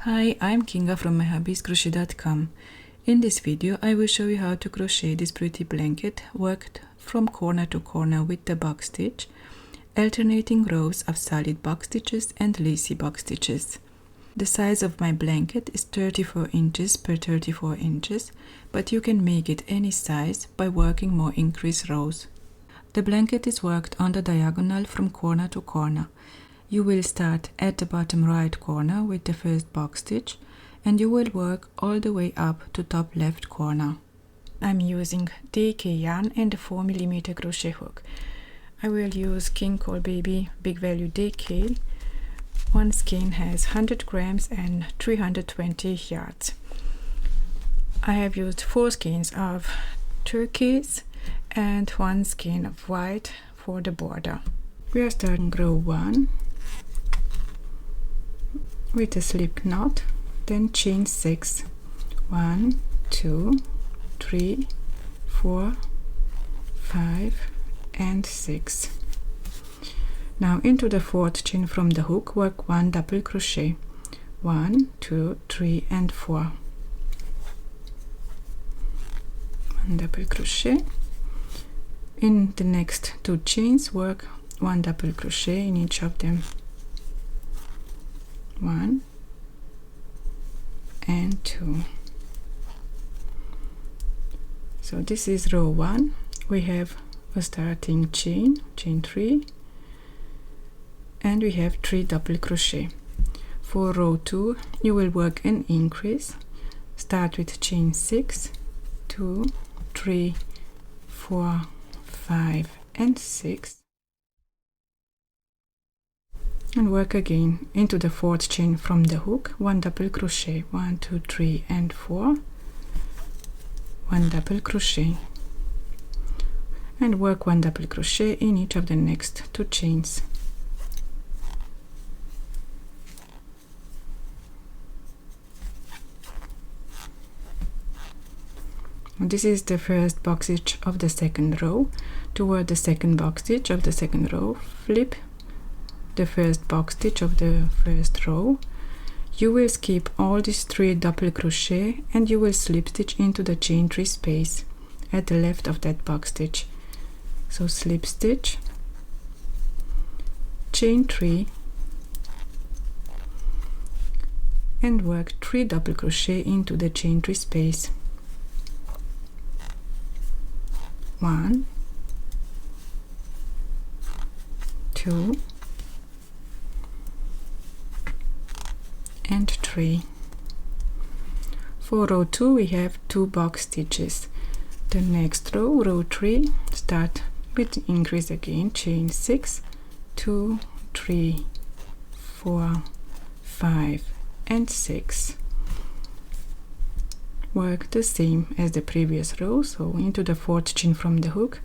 Hi, I'm Kinga from myhobbiescrochet.com. In this video I will show you how to crochet this pretty blanket worked from corner to corner with the box stitch, alternating rows of solid box stitches and lacy box stitches. The size of my blanket is 34 inches per 34 inches, but you can make it any size by working more increased rows. The blanket is worked on the diagonal from corner to corner. You will start at the bottom right corner with the first box stitch and you will work all the way up to top left corner. I'm using DK yarn and a 4mm crochet hook. I will use King Cole Baby Big Value DK. One skein has 100 grams and 320 yards. I have used 4 skeins of turquoise and 1 skein of white for the border. We are starting row 1 with a slip knot, then chain 6. 1, 2, 3, 4, 5 and 6. Now into the 4th chain from the hook, work 1 double crochet. 1, 2, 3 and 4. 1 double crochet. In the next 2 chains, work 1 double crochet in each of them. 1 and 2. So this is row 1. We have a starting chain 3, and we have 3 double crochet. For row 2 you will work an increase. Start with chain 6, 2, 3, 4, 5 and 6, and work again into the 4th chain from the hook. 1 double crochet. 1, 2, 3 and 4. 1 double crochet, and work 1 double crochet in each of the next 2 chains. This is the first box stitch of the second row. Toward the second box stitch of the second row, flip the first box stitch of the first row. You will skip all these 3 double crochet and you will slip stitch into the chain 3 space at the left of that box stitch. So slip stitch, chain 3 and work 3 double crochet into the chain 3 space. 1, 2 and 3. For row 2 we have 2 box stitches. The next row, row 3, start with increase again, chain 6, 2, 3, 4, 5 and 6. Work the same as the previous row, so into the 4th chain from the hook,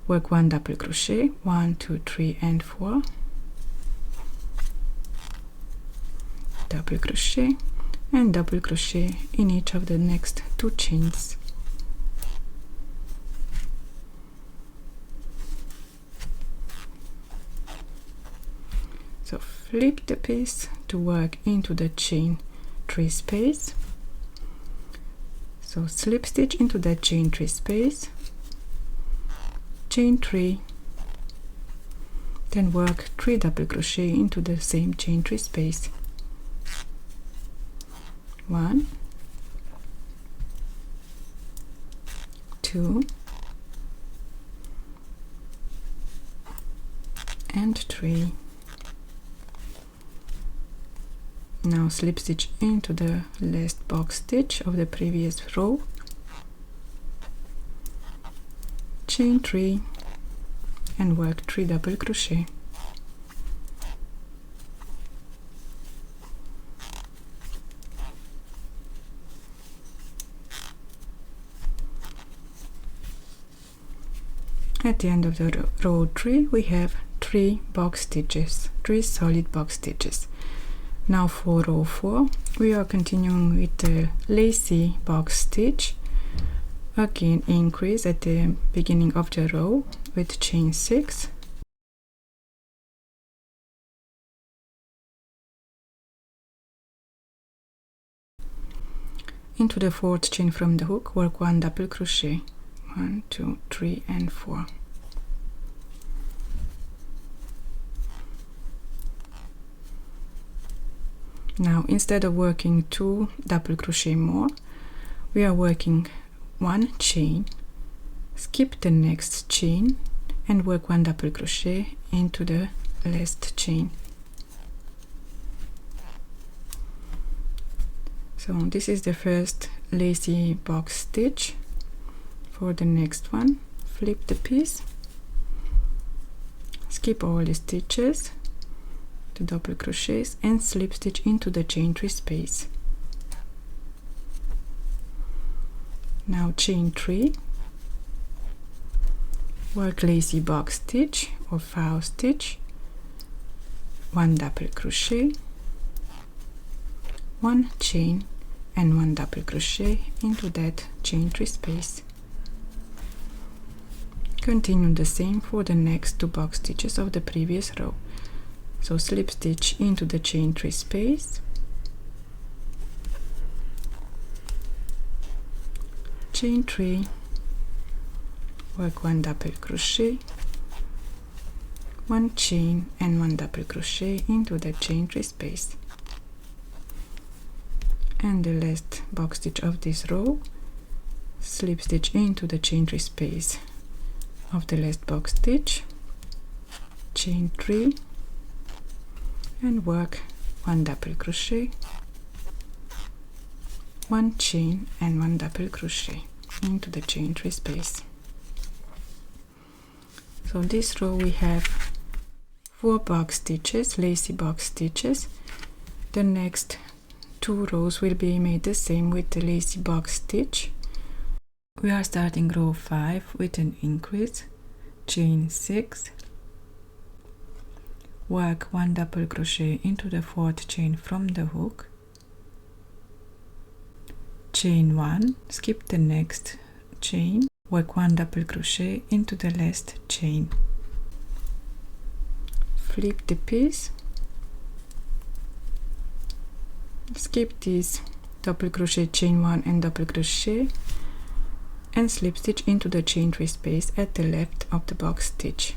work 1 double crochet. 1, 2, 3 and 4. Double crochet and double crochet in each of the next 2 chains. So flip the piece to work into the chain 3 space. So slip stitch into that chain 3 space, chain 3, then work 3 double crochet into the same chain 3 space. 1, 2 and 3. Now slip stitch into the last box stitch of the previous row, chain 3 and work 3 double crochet. At the end of the row 3 we have 3 box stitches, 3 solid box stitches. Now for row 4 we are continuing with the lacy box stitch. Again increase at the beginning of the row with chain 6, Into the 4th chain from the hook, work 1 double crochet, 1, 2, 3 and 4. Now instead of working 2 double crochet more, we are working 1 chain, skip the next chain and work 1 double crochet into the last chain. So this is the first lacy box stitch. For the next one, flip the piece, skip all the stitches, the double crochets and slip stitch into the chain 3 space. Now chain 3, work lacy box stitch or foul stitch, 1 double crochet, 1 chain and 1 double crochet into that chain 3 space. Continue the same for the next 2 box stitches of the previous row. So slip stitch into the chain 3 space, chain 3, work 1 double crochet, 1 chain and 1 double crochet into the chain 3 space. And the last box stitch of this row, slip stitch into the chain 3 space of the last box stitch, chain 3 and work 1 double crochet, 1 chain and 1 double crochet into the chain 3 space. So this row we have 4 box stitches, lacy box stitches. The next 2 rows will be made the same with the lacy box stitch. We are starting row 5 with an increase, chain 6, work 1 double crochet into the 4th chain from the hook, chain 1, skip the next chain, work 1 double crochet into the last chain, flip the piece, skip this double crochet, chain 1 and double crochet and slip stitch into the chain 3 space at the left of the box stitch,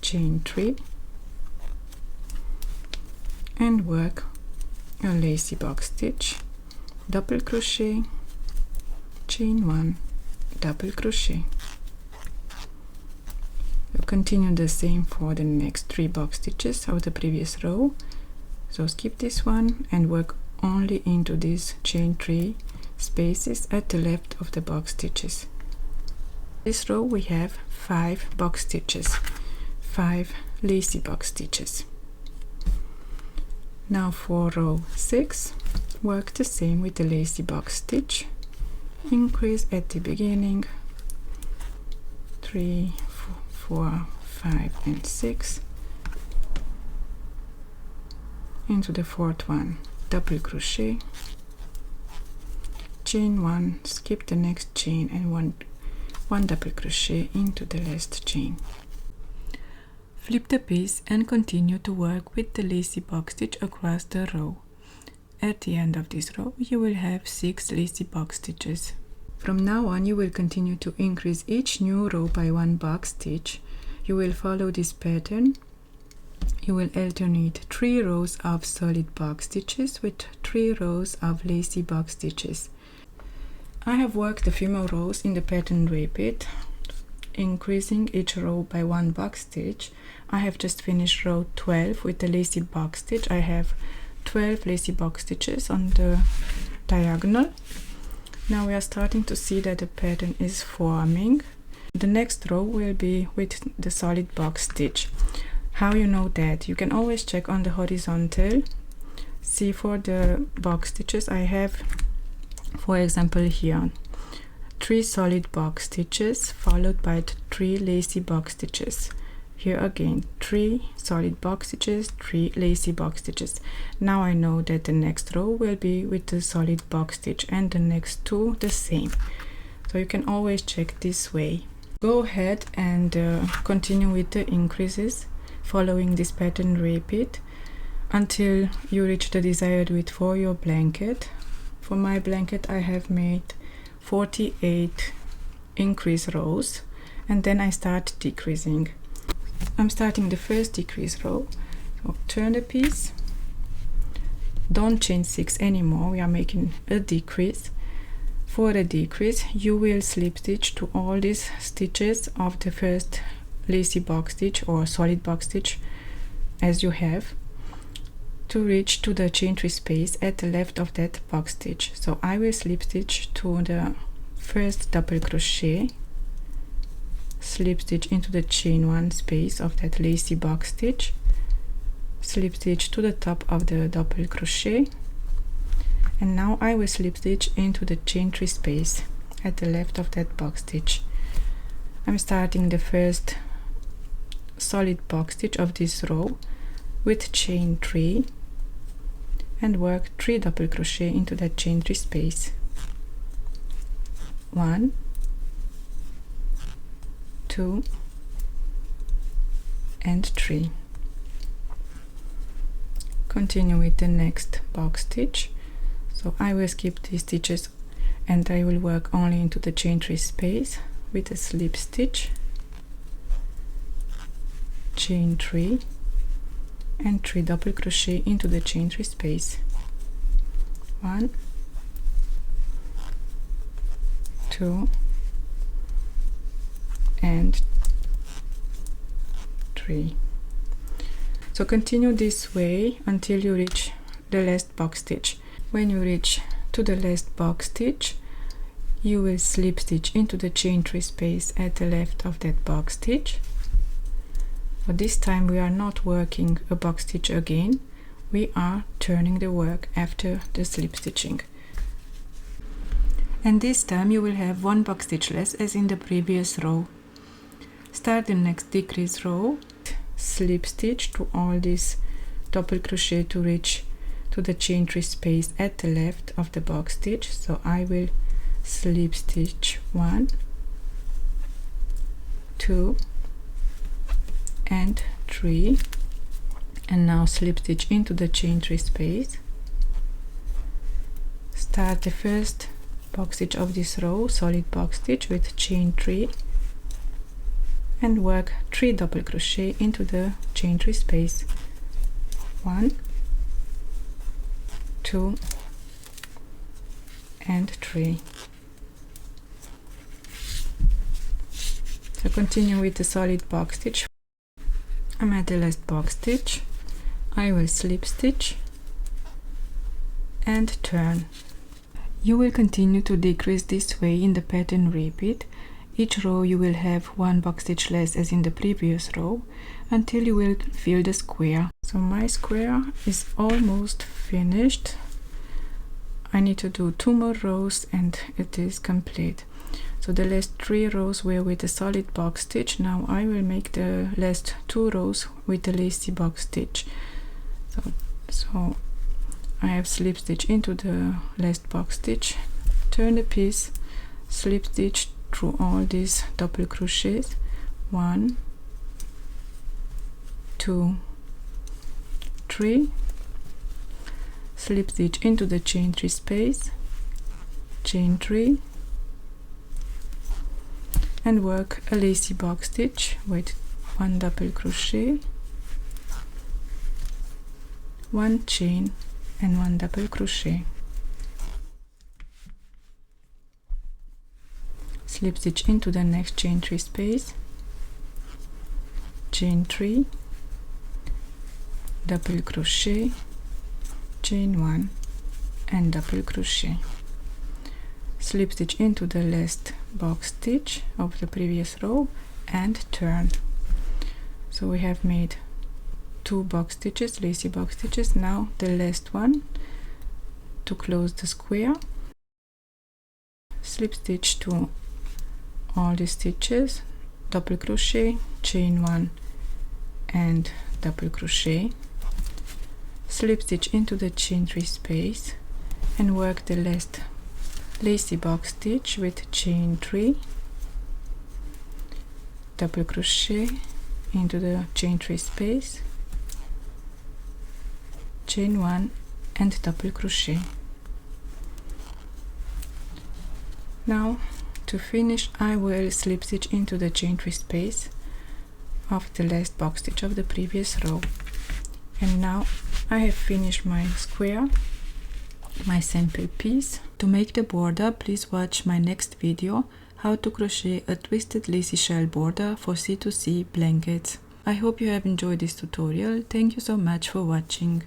chain 3 and work a lacy box stitch, double crochet, chain 1, double crochet. We'll continue the same for the next 3 box stitches of the previous row. So skip this one and work only into these chain 3 spaces at the left of the box stitches. This row we have 5 box stitches, 5 lacy box stitches. Now for row 6, work the same with the lacy box stitch, increase at the beginning, 3, 4, 5 and 6, into the 4th one, double crochet, chain 1, skip the next chain and 1 double crochet into the last chain. Flip the piece and continue to work with the lacy box stitch across the row. At the end of this row you will have 6 lacy box stitches. From now on you will continue to increase each new row by 1 box stitch. You will follow this pattern. You will alternate 3 rows of solid box stitches with 3 rows of lacy box stitches. I have worked a few more rows in the pattern repeat, increasing each row by 1 box stitch. I have just finished row 12 with the lacy box stitch. I have 12 lacy box stitches on the diagonal. Now we are starting to see that the pattern is forming. The next row will be with the solid box stitch. How you know that? You can always check on the horizontal. See for the box stitches I have, for example here, 3 solid box stitches followed by 3 lacy box stitches. Here again 3 solid box stitches, 3 lacy box stitches. Now I know that the next row will be with the solid box stitch and the next 2 the same. So you can always check this way. Go ahead and continue with the increases following this pattern repeat. until you reach the desired width for your blanket. For my blanket I have made 48 increase rows, and then I start decreasing. I'm starting the first decrease row. So turn the piece, don't chain 6 anymore, we are making a decrease. For the decrease you will slip stitch to all these stitches of the first lacy box stitch or solid box stitch as you have, to reach to the chain 3 space at the left of that box stitch. So I will slip stitch to the first double crochet, slip stitch into the chain 1 space of that lacy box stitch, slip stitch to the top of the double crochet, and now I will slip stitch into the chain 3 space at the left of that box stitch. I'm starting the first solid box stitch of this row with chain 3 and work 3 double crochet into that chain 3 space. 1, 2 and 3. Continue with the next box stitch. So I will skip these stitches and I will work only into the chain 3 space with a slip stitch, chain 3 and 3 double crochet into the chain 3 space. 1, 2 and 3. So continue this way until you reach the last box stitch. When you reach to the last box stitch, you will slip stitch into the chain 3 space at the left of that box stitch. But this time we are not working a box stitch again, we are turning the work after the slip stitching. And this time you will have 1 box stitch less as in the previous row. Start the next decrease row, slip stitch to all this double crochet to reach to the chain 3 space at the left of the box stitch. So I will slip stitch 1, 2 and 3, and now slip stitch into the chain 3 space. Start the first box stitch of this row, solid box stitch with chain 3 and work 3 double crochet into the chain 3 space. 1, 2 and 3. So continue with the solid box stitch. I'm at the last box stitch. I will slip stitch and turn. You will continue to decrease this way in the pattern repeat. Each row you will have 1 box stitch less as in the previous row until you will fill the square. So my square is almost finished. I need to do 2 more rows and it is complete. So the last 3 rows were with a solid box stitch. Now I will make the last 2 rows with the lacy box stitch. So I have slip stitch into the last box stitch, turn the piece, slip stitch through all these double crochets. 1, 2, 3, slip stitch into the chain 3 space, chain 3 and work a lacy box stitch with 1 double crochet, 1 chain and 1 double crochet. Slip stitch into the next chain 3 space, chain 3, double crochet, chain 1 and double crochet. Slip stitch into the last box stitch of the previous row and turn. So we have made 2 box stitches, lacy box stitches. Now the last one to close the square. Slip stitch to all the stitches, double crochet, chain 1 and double crochet. Slip stitch into the chain 3 space and work the last lacy box stitch with chain 3, double crochet into the chain 3 space, chain 1 and double crochet. Now to finish, I will slip stitch into the chain 3 space of the last box stitch of the previous row. And now I have finished my square, my sample piece. To make the border, please watch my next video, how to crochet a twisted lacy shell border for C2C blankets. I hope you have enjoyed this tutorial. Thank you so much for watching.